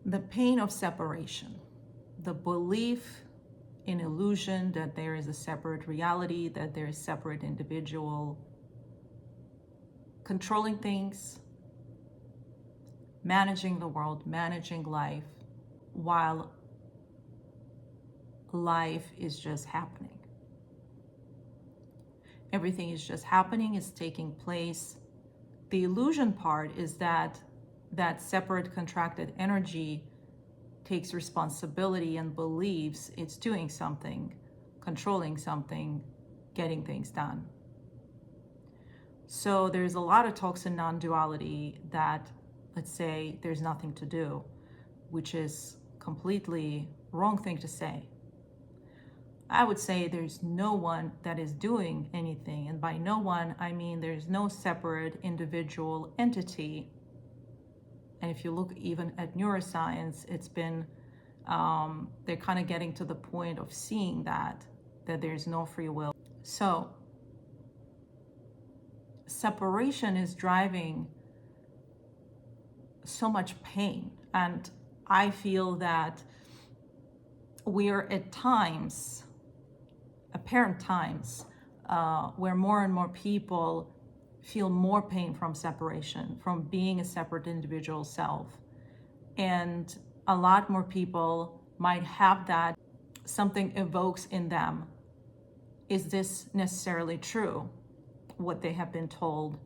The pain of separation, the belief in illusion that there is a separate reality, that there is separate individual controlling things, managing the world, managing life, while life is just happening. Everything is just happening, is taking place. The illusion part is that that separate contracted energy takes responsibility and believes it's doing something, controlling something, getting things done. So there's a lot of talks in non-duality that, let's say, there's nothing to do, which is completely wrong thing to say. I would say there's no one that is doing anything. And by no one, I mean there's no separate individual entity. And if you look even at neuroscience, it's been, they're kind of getting to the point of seeing that there's no free will. So separation is driving so much pain. And I feel that we are at times, apparent times, where more and more people feel more pain from separation, from being a separate individual self. And a lot more people might have that, something evokes in them. Is this necessarily true? What they have been told,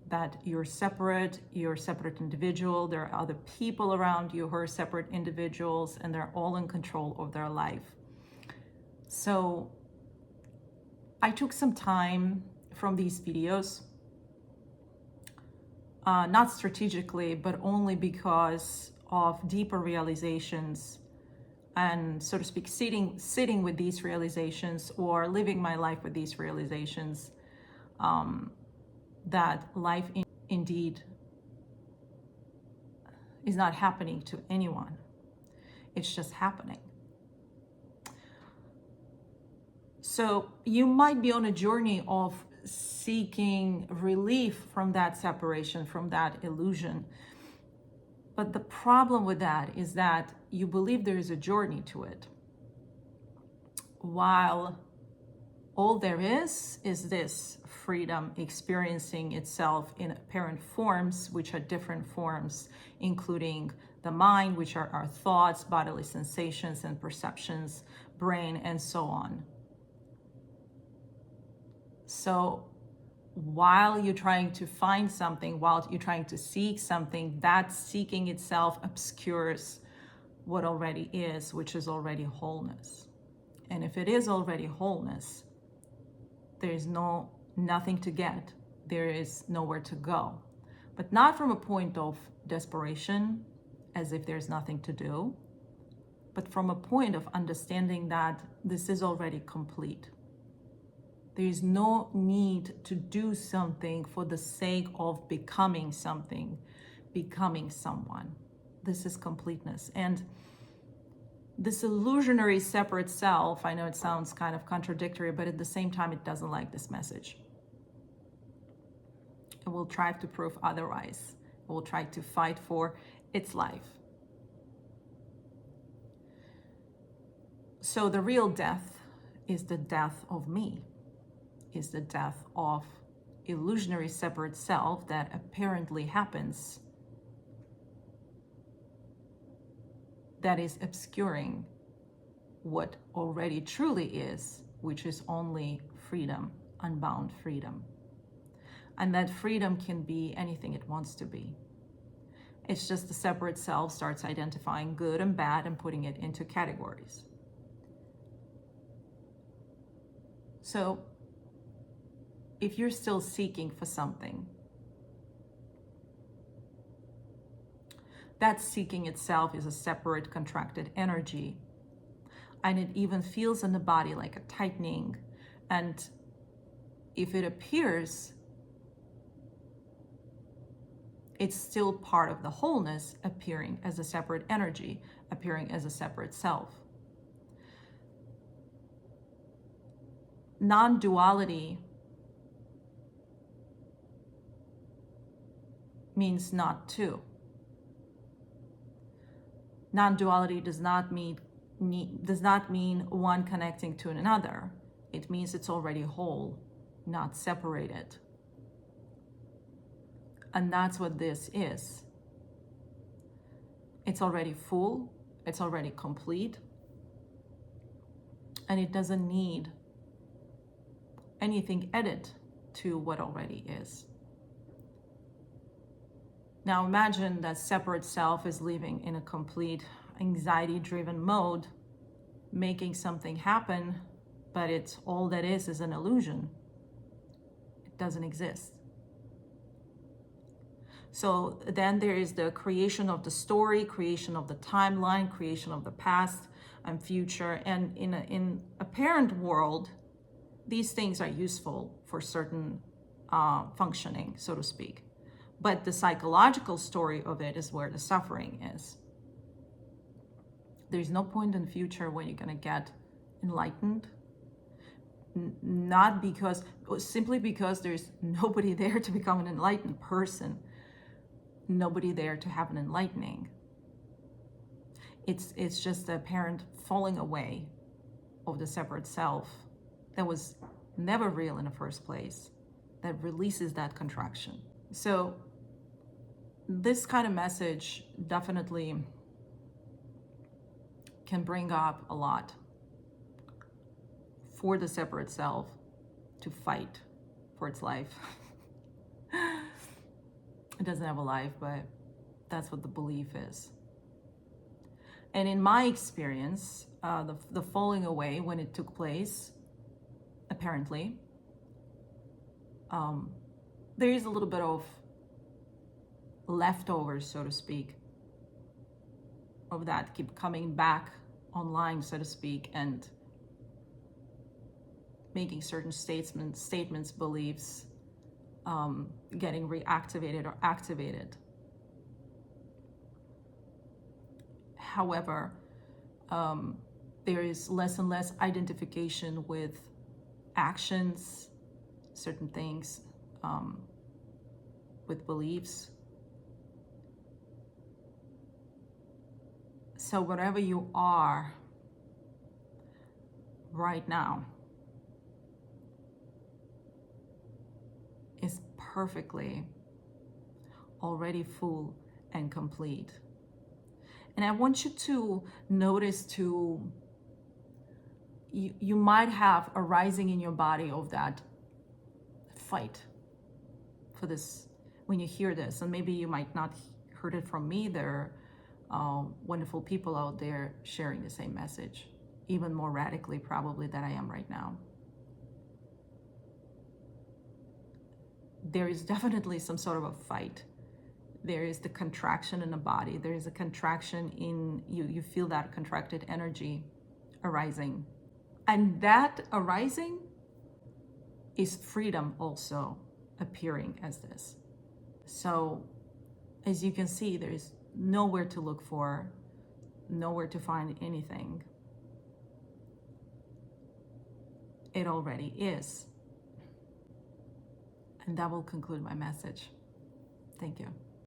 that you're a separate individual, there are other people around you who are separate individuals, and they're all in control of their life. So I took some time from these videos, not strategically, but only because of deeper realizations and, so to speak, sitting with these realizations, or living my life with these realizations, that life indeed is not happening to anyone. It's just happening. So you might be on a journey of seeking relief from that separation, from that illusion. But the problem with that is that you believe there is a journey to it, while all there is this freedom experiencing itself in apparent forms, which are different forms, including the mind, which are our thoughts, bodily sensations and perceptions, brain, and so on. So while you're trying to find something, while you're trying to seek something, that seeking itself obscures what already is, which is already wholeness. And if it is already wholeness, there is nothing to get. There is nowhere to go. But not from a point of desperation, as if there's nothing to do, but from a point of understanding that this is already complete. There is no need to do something for the sake of becoming something, becoming someone. This is completeness. And this illusionary separate self, I know it sounds kind of contradictory, but at the same time, it doesn't like this message. It will try to prove otherwise. It will try to fight for its life. So the real death is the death of me, is the death of illusionary separate self that apparently happens, that is obscuring what already truly is, which is only freedom, unbound freedom. And that freedom can be anything it wants to be. It's just the separate self starts identifying good and bad and putting it into categories. So if you're still seeking for something, that seeking itself is a separate contracted energy. And it even feels in the body like a tightening. And if it appears, it's still part of the wholeness, appearing as a separate energy, appearing as a separate self. Non-duality means not two. Non-duality does not mean one connecting to another. It means it's already whole, not separated. And that's what this is. It's already full, it's already complete, and it doesn't need anything added to what already is. Now imagine that separate self is living in a complete anxiety-driven mode, making something happen, but it's all that is an illusion. It doesn't exist. So then there is the creation of the story, creation of the timeline, creation of the past and future. And in a parent world, these things are useful for certain functioning, so to speak. But the psychological story of it is where the suffering is. There's no point in the future when you're going to get enlightened. Not because, simply because there's nobody there to become an enlightened person. Nobody there to have an enlightening. It's just the apparent falling away of the separate self that was never real in the first place, that releases that contraction. So this kind of message definitely can bring up a lot for the separate self to fight for its life. It doesn't have a life, but that's what the belief is. And in my experience, the falling away when it took place, apparently, there is a little bit of leftovers, so to speak, of that keep coming back online, so to speak, and making certain statements, beliefs, getting reactivated or activated. However, there is less and less identification with actions, certain things, with beliefs. So whatever you are right now is perfectly already full and complete. And I want you to notice too, you might have a rising in your body of that fight for this when you hear this. And maybe you might not heard it from me. There are wonderful people out there sharing the same message, even more radically probably than I am right now. There is definitely some sort of a fight. There is the contraction in the body. There is a contraction in you. You feel that contracted energy arising. And that arising is freedom also appearing as this. So as you can see, there is nowhere to look for, nowhere to find anything. It already is. And that will conclude my message. Thank you.